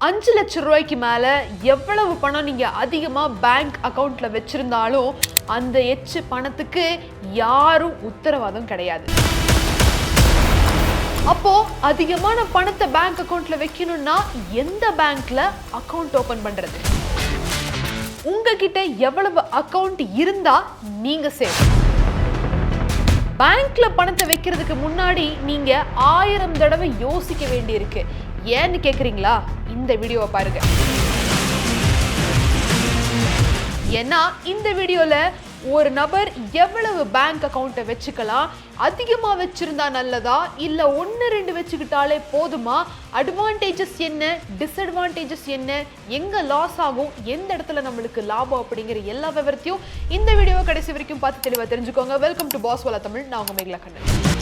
5 லட்சம் ரூபாய்க்கு மேல எவ்வளவு பணம் நீங்க அதிகமா பேங்க் அக்கவுண்ட்ல வச்சிருந்தாலும் அந்த எச்சு பணத்துக்கு யாரும் உத்தரவாதம் கிடையாது. அப்போ அதிகமான பணத்தை பேங்க் அக்கவுண்ட்ல வைக்கணும்னா எந்த பேங்க்ல அக்கவுண்ட் ஓபன் பண்றது? உங்ககிட்ட எவ்வளவு அக்கவுண்ட் இருந்தா நீங்க சேஃப்? பேங்க்ல பணத்தை வைக்கிறதுக்கு முன்னாடி நீங்க 1000 தடவை யோசிக்க வேண்டியிருக்கு. ஏன்னு கேக்குறீங்களா? இந்த வீடியோவை பாருங்க. ஏன்னா இந்த வீடியோல ஒரு நபர் எவ்வளவு பேங்க் அக்கவுண்ட்டை வச்சுக்கலாம், அதிகமா வச்சிருந்தா நல்லதா இல்ல 1-2 வச்சுக்கிட்டாலே போதுமா, அட்வான்டேஜஸ் என்ன, டிஸ்அட்வான்டேஜஸ் என்ன, எங்க லாஸ் ஆகும், எந்த இடத்துல நம்மளுக்கு லாபம் அப்படிங்கிற எல்லா விவரத்தையும் இந்த வீடியோவை கடைசி வரைக்கும் பார்த்து தெளிவா தெரிஞ்சுக்கோங்க. வெல்கம் டு பாஸ் வாலா தமிழ். நான் உங்க மேகலா கண்ணன்.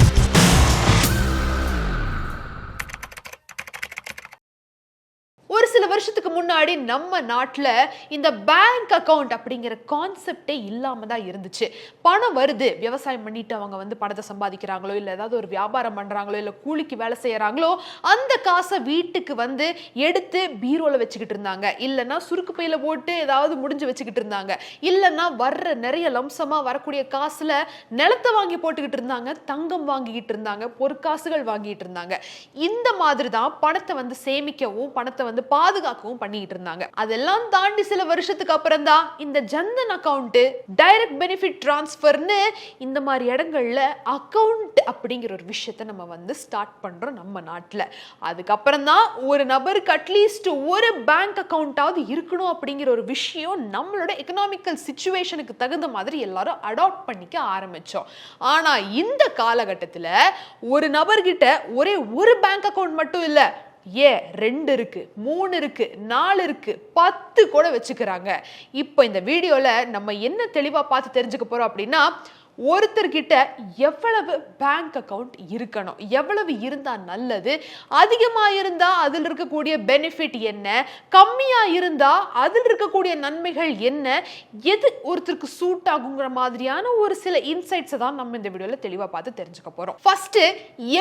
ஒரு சில வருஷத்துக்கு முன்னாடி நம்ம நாட்டில் இந்த பேங்க் அக்கவுண்ட் அப்படிங்கிற கான்செப்டே இல்லாம தான் இருந்துச்சு. பணம் வருது, விவசாயம் பண்ணிட்டு அவங்க பணத்தை சம்பாதிக்கிறாங்களோ இல்லை ஏதாவது ஒரு வியாபாரம் பண்றாங்களோ இல்லை கூலிக்கு வேலை செய்யறாங்களோ அந்த காசை வீட்டுக்கு எடுத்து பீரோல வச்சுக்கிட்டு இருந்தாங்க, இல்லைன்னா சுருக்கு பையில போட்டு ஏதாவது முடிஞ்சு வச்சுக்கிட்டு இருந்தாங்க, இல்லைன்னா வர்ற நிறைய லம்சமா வரக்கூடிய காசுல நிலத்தை வாங்கி போட்டுக்கிட்டு இருந்தாங்க, தங்கம் வாங்கிக்கிட்டு இருந்தாங்க, பொற்காசுகள் வாங்கிட்டு இருந்தாங்க. இந்த மாதிரி தான் பணத்தை சேமிக்கவும் பணத்தை பாதுகாக்கவும் பண்ணிட்டு இருந்தாங்க. அதெல்லாம் தாண்டி சில வருஷத்துக்கு அப்புறம் தான் இந்த ஜன்தன் அக்கவுண்ட், டைரக்ட் பெனிஃபிட் டிரான்ஸ்ஃபர்னு இந்த மாதிரி இடங்கள்ல அக்கவுண்ட் அப்படிங்கிற ஒரு விஷயத்தை நம்ம ஸ்டார்ட் பண்றோம் நம்ம நாட்டில். அதுக்கப்புறம் தான் ஒரு நபருக்கு அட்லீஸ்ட் ஒரு பேங்க் அக்கவுண்டாவது இருக்கணும் அப்படிங்கிற ஒரு விஷயம் நம்மளோட எக்கனாமிக்கல் சிச்சுவேஷனுக்கு தகுந்த மாதிரி எல்லாரும் அடாப்ட் பண்ணிக்க ஆரம்பிச்சோம். ஆனா இந்த காலகட்டத்தில் ஒரு நபர்கிட்ட ஒரே ஒரு பேங்க் அக்கவுண்ட் மட்டும் இல்ல, 2 இருக்கு, 3 இருக்கு, 4 இருக்கு, 10 கூட வச்சுக்கிறாங்க. இப்போ இந்த வீடியோல நம்ம என்ன தெளிவா பார்த்து தெரிஞ்சுக்க போறோம் அப்படின்னா, ஒருத்தர்கிட்ட எவ்வளவு பேங்க் அக்கவுண்ட் இருக்கணும், எவ்வளவு இருந்தா நல்லது, அதிகமா இருந்தா அதில் இருக்கக்கூடிய பெனிஃபிட் என்ன, கம்மியா இருந்தா அதில் இருக்கக்கூடிய நன்மைகள் என்ன, எது ஒருத்தருக்கு சூட் ஆகுங்கிற மாதிரியான ஒரு சில இன்சைட்ஸ் தான் நம்ம இந்த வீடியோல தெளிவா பார்த்து தெரிஞ்சுக்க போறோம். ஃபர்ஸ்ட்,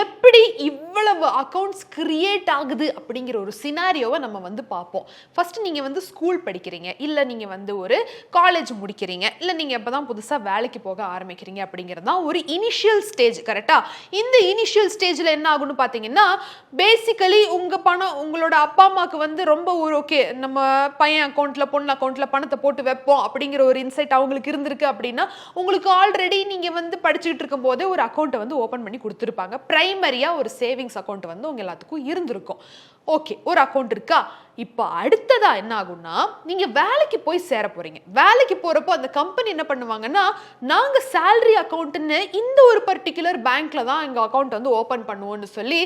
எப்படி இவ்வளவு அக்கவுண்ட்ஸ் கிரியேட் ஆகுது அப்படிங்கிற ஒரு சினாரியோவை நம்ம பார்ப்போம். ஃபர்ஸ்ட் நீங்க ஸ்கூல் படிக்கிறீங்க, இல்ல நீங்க ஒரு காலேஜ் முடிக்கிறீங்க, இல்ல நீங்க இப்பதான் புதுசா வேலைக்கு போக ஆரம்பிக்கிறீங்க அப்படிங்கிறது தான் ஒரு இனிஷியல் ஸ்டேஜ். கரெக்டா? இந்த இனிஷியல் ஸ்டேஜ்ல என்ன ஆகும்னு பாத்தீங்கன்னா, பேசிக்கலி உங்க பணம் உங்களோட அப்பா அம்மாக்கு ரொம்ப ஒரு ஓகே நம்ம பையன் அக்கவுண்ட்ல பொண்ணு அக்கவுண்ட்ல பணத்தை போட்டு வைப்போம் அப்படிங்கிற ஒரு இன்சைட் அவங்களுக்கு இருந்திருக்கு அப்படின்னா, உங்களுக்கு ஆல்ரெடி நீங்க படிச்சுட்டு இருக்கும் போதே ஒரு அக்கௌண்ட்டை ஓபன் பண்ணி கொடுத்துருப்பாங்க. பிரைமரியா ஒரு சேவிங்ஸ் அக்கௌண்ட் உங்க எல்லாத்துக்கும் இருந்திருக்கும். ஓகே, ஒரு அக்கௌண்ட் இருக்கா? இப்போ அடுத்ததா என்ன ஆகும்னா, நீங்க வேலைக்கு போய் சேர போறீங்க. வேலைக்கு போறப்போ அந்த கம்பெனி என்ன பண்ணுவாங்கன்னா, நாங்க சேலரி அக்கௌண்ட்னு இந்த ஒரு பர்டிகுலர் பேங்க்ல தான் எங்க அக்கௌண்ட் ஓபன் பண்ணுவோம்னு சொல்லி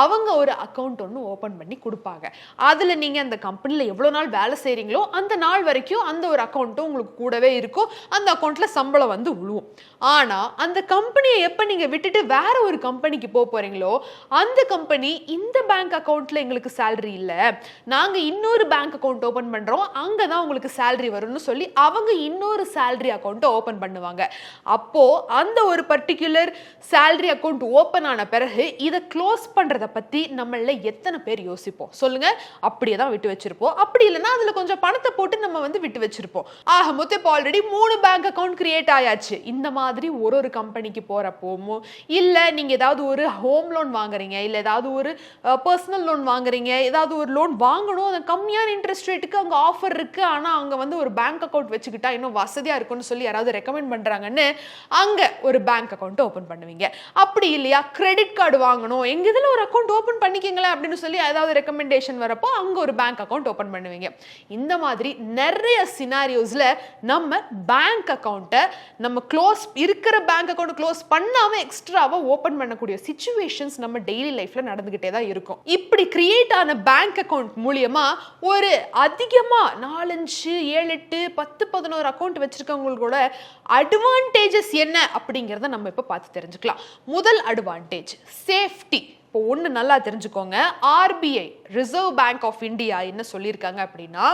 அவங்க ஒரு அக்கௌண்ட் ஒன்று ஓபன் பண்ணி கொடுப்பாங்க. அதுல நீங்க அந்த கம்பெனில எவ்வளவு நாள் வேலை செய்றீங்களோ அந்த நாள் வரைக்கும் அந்த ஒரு அக்கௌண்ட்டும் உங்களுக்கு கூடவே இருக்கும். அந்த அக்கௌண்ட்ல சம்பளம் விழுவும். ஆனா அந்த கம்பெனியை எப்ப நீங்க விட்டுட்டு வேற ஒரு கம்பெனிக்கு போறீங்களோ, அந்த கம்பெனி இந்த பேங்க் அக்கௌண்ட்ல எங்களுக்கு சேலரி இல்ல, நாங்க இன்னொரு பேங்க் அக்கவுண்ட் ஓபன் பண்றோம், அங்கதான் உங்களுக்கு சேலரி வரும்னு சொல்லி அவங்க இன்னொரு சேலரி அக்கவுண்ட் ஓபன் பண்ணுவாங்க. அப்போ அந்த ஒரு பர்டிகுலர் சேலரி அக்கவுண்ட் ஓபன் ஆன பிறகு இதை க்ளோஸ் பண்றத பத்தி நம்மள எத்தனை பேர் யோசிப்போம் சொல்லுங்க? அப்படியே தான் விட்டு வச்சிருப்போம். அப்படி இல்லைன்னா அதுல கொஞ்சம் பணத்தை போட்டு நம்ம விட்டு வச்சிருப்போம். ஆக மொத்தம் இப்போ ஆல்ரெடி 3 பேங்க் அக்கவுண்ட் கிரியேட் ஆயாச்சு. இந்த மாதிரி ஒரு கம்பெனிக்கு போறப்போமோ, இல்ல நீங்க ஏதாவது ஒரு ஹோம் லோன் வாங்குறீங்க, இல்ல ஏதாவது ஒரு பர்சனல் லோன் வாங்குறீங்க, ஏதாவது ஒரு லோன் வாங்கணும், கம்மியான இன்ட்ரெஸ்ட் ரேட்டுக்கு அங்க ஆஃபர் இருக்கு, ஆனா அங்க ஒரு பேங்க் அக்கவுண்ட் வச்சுக்கிட்டா இன்னும் வசதியா இருக்கும்னு சொல்லி யாராவது ரெக்கமெண்ட் பண்றாங்கன்னு அங்க ஒரு பேங்க் அக்கவுண்ட் ஓபன் பண்ணுவீங்க. அப்படி இல்லையா, கிரெடிட் கார்டு வாங்கணும், எங்க இதுல ஒரு அக்கவுண்ட் ஓபன் பண்ணிக்கீங்களா அப்படின்னு சொல்லி ஏதாவது ரெக்கமெண்டேஷன் வரப்போ அங்க ஒரு பேங்க் அக்கவுண்ட் ஓபன் பண்ணுவீங்க. இந்த மாதிரி நிறைய சினாரியோஸ்ல நம்ம பேங்க் அக்கவுண்ட்டை நம்ம க்ளோஸ் இருக்கிற பேங்க் அக்கவுண்ட் க்ளோஸ் பண்ணாம எக்ஸ்ட்ராவா ஓபன் பண்ணக்கூடிய சிச்சுவேஷன்ஸ் நம்ம டெய்லி லைஃப்ல நடந்துகிட்டே தான் இருக்கும். இப்படி கிரியேட் ஆன பேங்க் அக்கவுண்ட் மூலியமா ஒரு அதிகமா 4, 5, 7, 8, 10, 11 அக்கவுண்ட் வச்சிருக்கவங்களோட அட்வான்டேஜஸ் என்ன அப்படிங்கறத நம்ம இப்ப பார்த்து தெரிஞ்சுக்கலாம். முதல் அட்வான்டேஜ் சேஃப்டி. இப்போ ஒன்று நல்லா தெரிஞ்சுக்கோங்க, RBI reserve bank of India என்ன சொல்லியிருக்காங்க அப்படின்னா,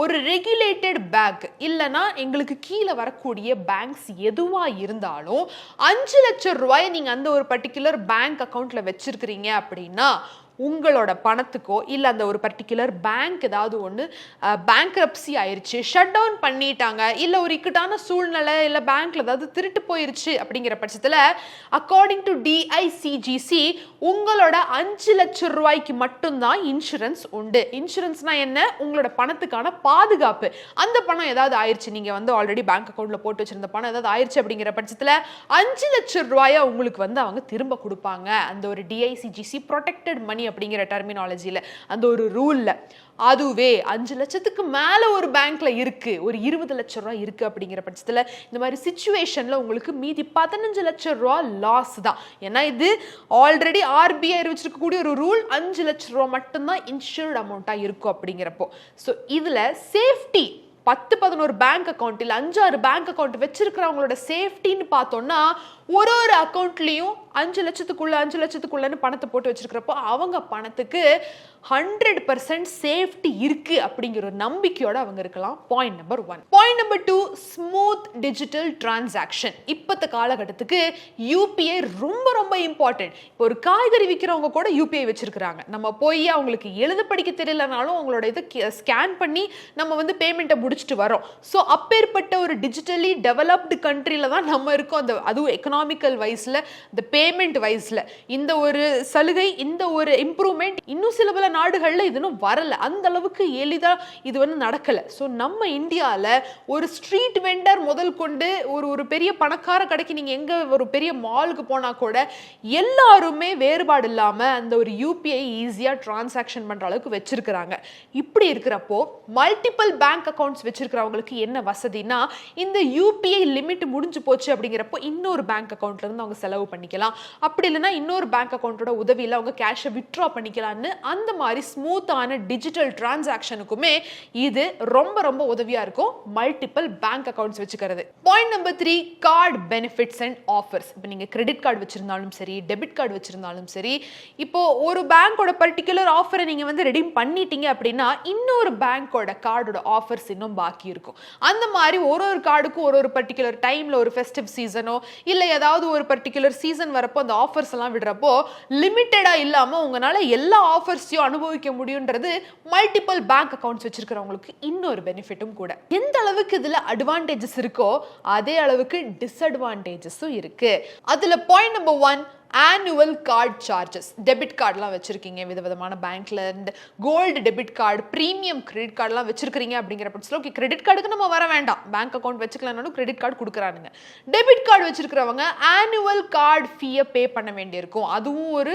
ஒரு ரெகுலேட்டட் பேங்க் இல்லைன்னா எங்களுக்கு கீழே வரக்கூடிய பேங்க்ஸ் எதுவாக இருந்தாலும் 5 லட்சம் ரூபாய் நீங்கள் அந்த ஒரு பர்டிகுலர் பேங்க் அக்கௌண்ட்ல வச்சிருக்கிறீங்க அப்படின்னா உங்களோட பணத்துக்கோ இல்லை அந்த ஒரு பர்டிகுலர் பேங்க் ஏதாவது ஒன்று பேங்க்ரப்சி ஆயிடுச்சு, ஷட் டவுன் பண்ணிட்டாங்க, இல்லை ஒரு இக்கட்டான சூழ்நிலை, இல்லை பேங்க்ல ஏதாவது திருட்டு போயிருச்சு அப்படிங்கிற பட்சத்தில் அக்கார்டிங் டு டிஐசிஜிசி உங்களோட 5 லட்சம் ரூபாய்க்கு மட்டும்தான் இன்சூரன்ஸ் உண்டு. இன்சூரன்ஸ்னா என்ன? உங்களோட பணத்துக்கான பாதுகாப்பு. அந்த பணம் ஏதாவது ஆயிடுச்சு, நீங்க வந்து ஆல்ரெடி பேங்க் அக்கௌண்ட்ல போட்டு வச்சிருந்த பணம் ஏதாவது ஆயிடுச்சு அப்படிங்கிற பட்சத்தில் 5 லட்சம் ரூபாயை உங்களுக்கு வந்து அவங்க திரும்ப கொடுப்பாங்க. அந்த ஒரு டிஐசிஜிசி ப்ரொடெக்டட் மணி அப்படிங்கிற டெர்மினாலஜியில், அந்த ஒரு ரூல்ல. அதுவே 5 லட்சத்துக்கு மேல ஒரு பேங்க்ல இருக்கு, ஒரு 20 லட்சம் ரூபாய் இருக்கு அப்படிங்கிற பட்சத்தில் இந்த மாதிரி சிச்சுவேஷன்ல உங்களுக்கு மீதி 15 லட்சம் ரூபாய் லாஸ் தான். ஏன்னா இது ஆல்ரெடி ஆர்பிஐ அறிவிச்சிருக்கக்கூடிய ஒரு ரூல், 5 லட்சம் ரூபாய் மட்டும்தான் இன்சூர்ட் அமௌண்டா இருக்கும் அப்படிங்கிறப்போ. ஸோ இதுல சேஃப்டி 10-11 பேங்க் அக்கௌண்ட் இல்லை 5-6 பேங்க் அக்கௌண்ட் வச்சிருக்கிறவங்களோட சேஃப்டின்னு பார்த்தோம்னா ஒரு அக்கௌண்ட்லயும் 5 லட்சத்துக்குள்ளன்னு பணத்தை போட்டு வச்சிருக்கிறப்போ அவங்க பணத்துக்கு 100% சேஃப்டி இருக்கு அப்படிங்கிற ஒரு நம்பிக்கையோட அவங்க இருக்கலாம். Point number 1. Point number 2, smooth digital transaction. இப்பத்த காலகட்டத்துக்கு யூபிஐ ரொம்ப ரொம்ப இம்பார்ட்டன்ட். இப்போ ஒரு காய்கறி விற்கிறவங்க கூட யூபிஐ வச்சிருக்கிறாங்க. நம்ம போய் அவங்களுக்கு எழுத படிக்க தெரியலனாலும் அவங்களோட இதை ஸ்கேன் பண்ணி நம்ம வந்து பேமெண்ட்டை முடிச்சுட்டு வரோம். ஸோ அப்பேற்பட்ட ஒரு டிஜிட்டலி டெவலப்டு கண்ட்ரில தான் நம்ம இருக்கோம். அந்த அதுவும் எக்கனாமிக்கல் வைஸ்ல, இந்த பேமெண்ட் வைஸ்ல இந்த ஒரு சலுகை, இந்த ஒரு இம்ப்ரூவ்மெண்ட் இன்னும் சில பல நாடுகள்ல இது இன்னும் வரல. அந்த அளவுக்கு எளிதா இது வந்து நடக்கல. ஸோ நம்ம இந்தியாவில் ஒரு ஸ்ட்ரீட் வெண்டர் முதல் கொண்டு ஒரு பெரிய பணக்கார கடைக்கு நீங்க எங்க ஒரு பெரிய மாலுக்கு போனா கூட எல்லாருமே வேறுபாடு இல்லாம அந்த ஒரு யூபிஐ ஈஸியா டிரான்சாக்ஷன் பண்ற அளவுக்கு வச்சிருக்கிறாங்க. இப்படி இருக்கிறப்போ மல்டிபிள் பேங்க் அக்கௌண்ட்ஸ் வச்சிருக்கிறவங்களுக்கு என்ன வசதினா, இந்த யூபிஐ லிமிட் முடிஞ்சு போச்சு அப்படிங்கிறப்போ இன்னொரு பேங்க் அக்கௌண்ட்ல இருந்து அவங்க செலவு பண்ணிக்கலாம். அப்படி இல்லைன்னா இன்னொரு பேங்க் அக்கௌண்டோட உதவியில் அவங்க கேஷை வித்ட்ரா பண்ணிக்கலாம்னு அந்த மாதிரி ஸ்மூத்தான டிஜிட்டல் டிரான்சாக்ஷனுக்குமே இது ரொம்ப ரொம்ப உதவியா இருக்கும், மல்டிபிள் பேங்க் அக்கௌண்ட்ஸ் வச்சுக்கிறது. Point number 3, card benefits and offers. இப்போ நீங்க கிரெடிட் கார்டு வச்சிருந்தாலும் சரி, டெபிட் கார்டு வச்சிருந்தாலும் சரி, இப்போ ஒரு பேங்கோட பர்டிகுலர் ஆஃபரை நீங்க வந்து ரெடீம் பண்ணிட்டீங்க அப்படின்னா இன்னொரு பேங்கோட கார்டோட ஆஃபர்ஸ் இன்னும் பாக்கி இருக்கும். அந்த மாதிரி ஒரு கார்டுக்கும் ஒரு பர்டிகுலர் டைம்ல ஒரு ஃபெஸ்டிவ் சீசனோ இல்லை ஏதாவது ஒரு பர்டிகுலர் சீசன் வரப்போ அந்த ஆஃபர்ஸ் எல்லாம் விடுறப்போ லிமிட்டடா இல்லாம உங்களால எல்லா ஆஃபர்ஸையும் அனுபவிக்க முடியுன்றது மல்டிபிள் பேங்க் அக்கௌண்ட்ஸ் வச்சிருக்கிறவங்களுக்கு இன்னொரு பெனிஃபிட்டும் கூட. எந்த அளவுக்கு இதுல அட்வான்டேஜஸ் இருக்கோ அதே அளவுக்கு டிஸ்அட்வான்டேஜஸும் இருக்கு. அதுல point number 1, annual card charges. Debit கார்டெலாம் வச்சிருக்கீங்க விதவிதமான பேங்க்ல இருந்து, gold debit card, premium credit கார்டெலாம் வச்சிருக்கீங்க அப்படிங்கிற பட்சத்தில் ஓகே, கிரெடிட் கார்டுக்கு நம்ம வர வேண்டாம், பேங்க் அக்கௌண்ட் வச்சுக்கலனாலும் கிரெடிட் கார்டு கொடுக்குறானுங்க. டெபிட் கார்டு வச்சிருக்கிறவங்க ஆனுவல் கார்டு ஃபீயை பே பண்ண வேண்டியிருக்கும். அதுவும் ஒரு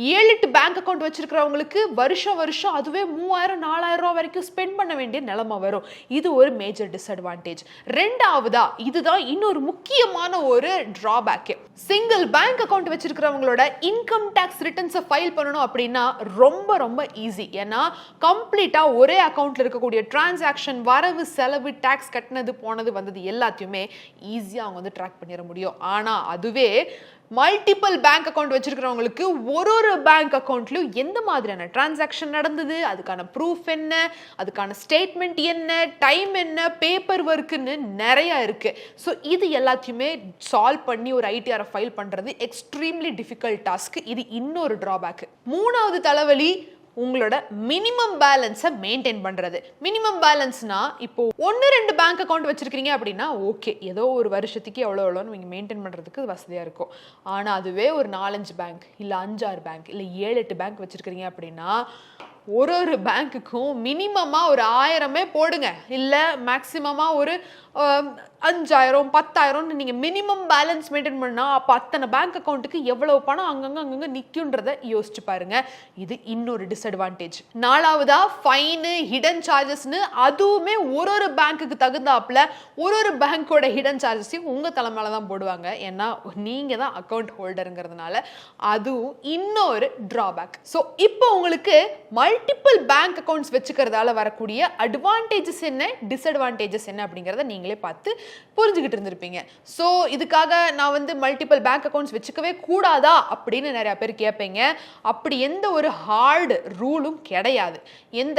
7-8 பேங்க் அக்கௌண்ட் வச்சிருக்கிறவங்களுக்கு வருஷம் அதுவே 3000-4000 ரூபா வரைக்கும் ஸ்பெண்ட் பண்ண வேண்டிய நிலைமை வரும். இது ஒரு மேஜர் டிஸ்அட்வான்டேஜ். ரெண்டாவதா இதுதான் இன்னொரு முக்கியமான ஒரு டிராபேக். சிங்கிள் பேங்க் அக்கௌண்ட் வச்சிருக்கிற அவங்களோட இன்கம் டாக்ஸ் ரிட்டர்ன்ஸை ஃபைல் பண்ணணும் அப்படின்னா ரொம்ப ரொம்ப ஈஸி. ஏன்னா கம்ப்ளீட்டா ஒரே அக்கௌண்ட்ல இருக்கக்கூடிய டிரான்சாக்ஷன், வரவு செலவு, டாக்ஸ் கட்டினது போனது வந்தது எல்லாத்தையுமே ஈஸியா அவங்க வந்து ட்ராக் பண்ணிட முடியும். ஆனா அதுவே மல்டிபிள் பேங்க் அக்கௌண்ட் வச்சிருக்கிறவங்களுக்கு ஒரு பேங்க் அக்கௌண்ட்லயும் எந்த மாதிரியான டிரான்சாக்ஷன் நடந்தது, அதுக்கான ப்ரூஃப் என்ன, அதுக்கான ஸ்டேட்மெண்ட் என்ன, டைம் என்ன, பேப்பர் ஒர்க்குன்னு நிறைய இருக்கு. ஸோ இது எல்லாத்தையுமே சால்வ் பண்ணி ஒரு ஐடிஆர் ஃபைல் பண்றது எக்ஸ்ட்ரீம்லி டிஃபிகல்ட் டாஸ்க். இது இன்னொரு டிராபேக். மூணாவது தலைவலி உங்களோட மினிமம் பேலன்ஸை மெயின்டைன் பண்றது. மினிமம் பேலன்ஸ்னா இப்போ 1-2 பேங்க் அக்கௌண்ட் வச்சிருக்கீங்க அப்படின்னா ஓகே, ஏதோ ஒரு வருஷத்துக்கு எவ்வளோன்னு நீங்க மெயின்டைன் பண்றதுக்கு வசதியா இருக்கும். ஆனா அதுவே ஒரு 4-5 பேங்க் இல்ல 5-6 பேங்க் இல்ல 7-8 பேங்க் வச்சிருக்கீங்க அப்படின்னா ஒரு பேங்க்குக்கும் மினிமமா ஒரு 1000 போடுங்க, இல்ல மேக்சிமமா ஒரு 5000-10,000 நீங்க மினிமம் பேலன்ஸ் மெயின்டைன் பண்ணா அப்ப அத்தனை பேங்க் அக்கௌண்ட்டுக்கு எவ்வளவு பணம் அங்கங்க நிக்கும்ன்றத யோசிச்சு பாருங்க. இது இன்னொரு டிஸ்அட்வான்டேஜ். நாலாவதா ஃபைனு, ஹிடன் சார்ஜஸ்னு அதுவுமே ஒரு பேங்க்குக்கு தகுந்தாப்புல ஒரு பேங்கோட ஹிடன் சார்ஜஸையும் உங்க தலைமையில தான் போடுவாங்க. ஏன்னா நீங்க தான் அக்கௌண்ட் ஹோல்டருங்கிறதுனால அதுவும் இன்னொரு டிராபேக். ஸோ இப்போ உங்களுக்கு மல்டிபிள் பேங்க் அக்கௌண்ட்ஸ் வச்சுக்கிறதால வரக்கூடிய அட்வான்டேஜஸ் என்ன, டிஸ்அட்வான்டேஜஸ் என்ன அப்படிங்கிறத நீங்களே நீங்களே பார்த்து புரிஞ்சுக்கிட்டு இருந்திருப்பீங்க. ஸோ இதுக்காக நான் வந்து மல்டிபிள் பேங்க் அக்கௌண்ட்ஸ் வச்சுக்கவே கூடாதா அப்படின்னு நிறையா பேர் கேட்பீங்க. அப்படி எந்த ஒரு ஹார்டு ரூலும் கிடையாது.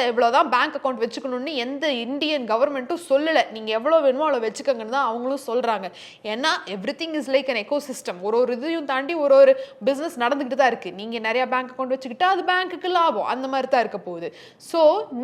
எவ்வளோதான் பேங்க் அக்கௌண்ட் வச்சுக்கணும்னு எந்த இந்தியன் கவர்மெண்ட்டும் சொல்லலை. நீங்கள் எவ்வளோ வேணுமோ அவ்வளோ வச்சுக்கோங்கன்னு தான் அவங்களும் சொல்கிறாங்க. ஏன்னா everything is like an echo system. ஒரு இதையும் தாண்டி ஒரு பிஸ்னஸ் நடந்துக்கிட்டு தான் இருக்குது. நீங்கள் நிறையா பேங்க் அக்கௌண்ட் வச்சுக்கிட்டா அது பேங்க்குக்கு லாபம், அந்த மாதிரி தான் இருக்க போகுது. ஸோ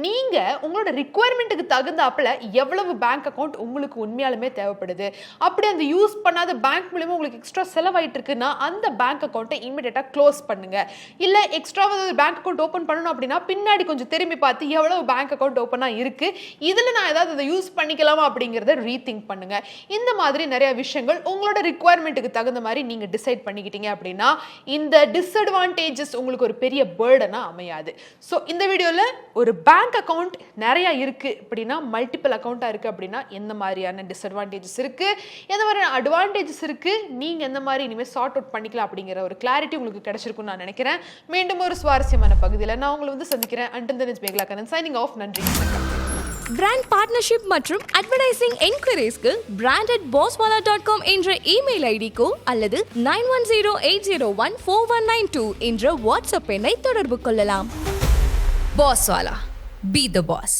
நீங்கள் உங்களோட ரிக்குவயர்மெண்ட்டுக்கு தகுந்தாப்புல எவ்வளவு பேங்க் அக்கௌண்ட் உங்களுக்கு உண்மையாலுமே தேவைப்படுது, அப்படி அந்த யூஸ் பண்ணாத பேங்க் மூலமா உங்களுக்கு எக்ஸ்ட்ரா செலவாயிட்டு இருக்குன்னா அந்த பேங்க் அக்கௌண்ட்டை இமிடியேட்டா க்ளோஸ் பண்ணுங்க. இல்ல எக்ஸ்ட்ரா பேங்க் அக்கௌண்ட் ஓபன் பண்ணணும் அப்படின்னா பின்னாடி கொஞ்சம் திரும்பி பார்த்து எவ்வளவு பேங்க் அக்கௌண்ட் ஓப்பனா இருக்கு, இதுல நான் ஏதாவது அதை யூஸ் பண்ணிக்கலாமா அப்படிங்கறத ரீதிங்க் பண்ணுங்க. இந்த மாதிரி நிறைய விஷயங்கள் உங்களோட ரிக்குவயர்மெண்ட்டுக்கு தகுந்த மாதிரி நீங்க டிசைட் பண்ணிக்கிட்டீங்க அப்படின்னா இந்த டிஸ்அட்வான்டேஜஸ் உங்களுக்கு ஒரு பெரிய பர்டனா அமையாது. ஸோ இந்த வீடியோல ஒரு பேங்க் அக்கௌண்ட் நிறைய இருக்கு அப்படின்னா, மல்டிபிள் அக்கௌண்டா இருக்கு அப்படின்னா எந்த மாதிரியான டிஸ்அட்வான்டேஜஸ் இருக்கு, எந்த மாதிரியான அட்வான்டேஜஸ் இருக்கு, நீங்க எந்த மாதிரி இனிமேல் சார்ட் அவுட் பண்ணிக்கலாம் அப்படிங்கிற ஒரு கிளாரிட்டி உங்களுக்கு கிடைச்சிருக்கும்னு நான் நினைக்கிறேன். மீண்டும் ஒரு சுவாரஸ்யமான பகுதியில் நான் உங்களை வந்து சந்திக்கிறேன். Until then, it's Meghla Kannan signing off. நன்றி. பிராண்ட் பார்ட்னர்ஷிப் மற்றும் அட்வர்டைசிங் என்கொயரிஸ்க்கு brand@bosswala.com என்ற இமெயில் ஐடிக்கோ அல்லது 9108014192 என்ற வாட்ஸ்அப் எண்ணை தொடர்பு கொள்ளலாம். Bosswala. Be the boss.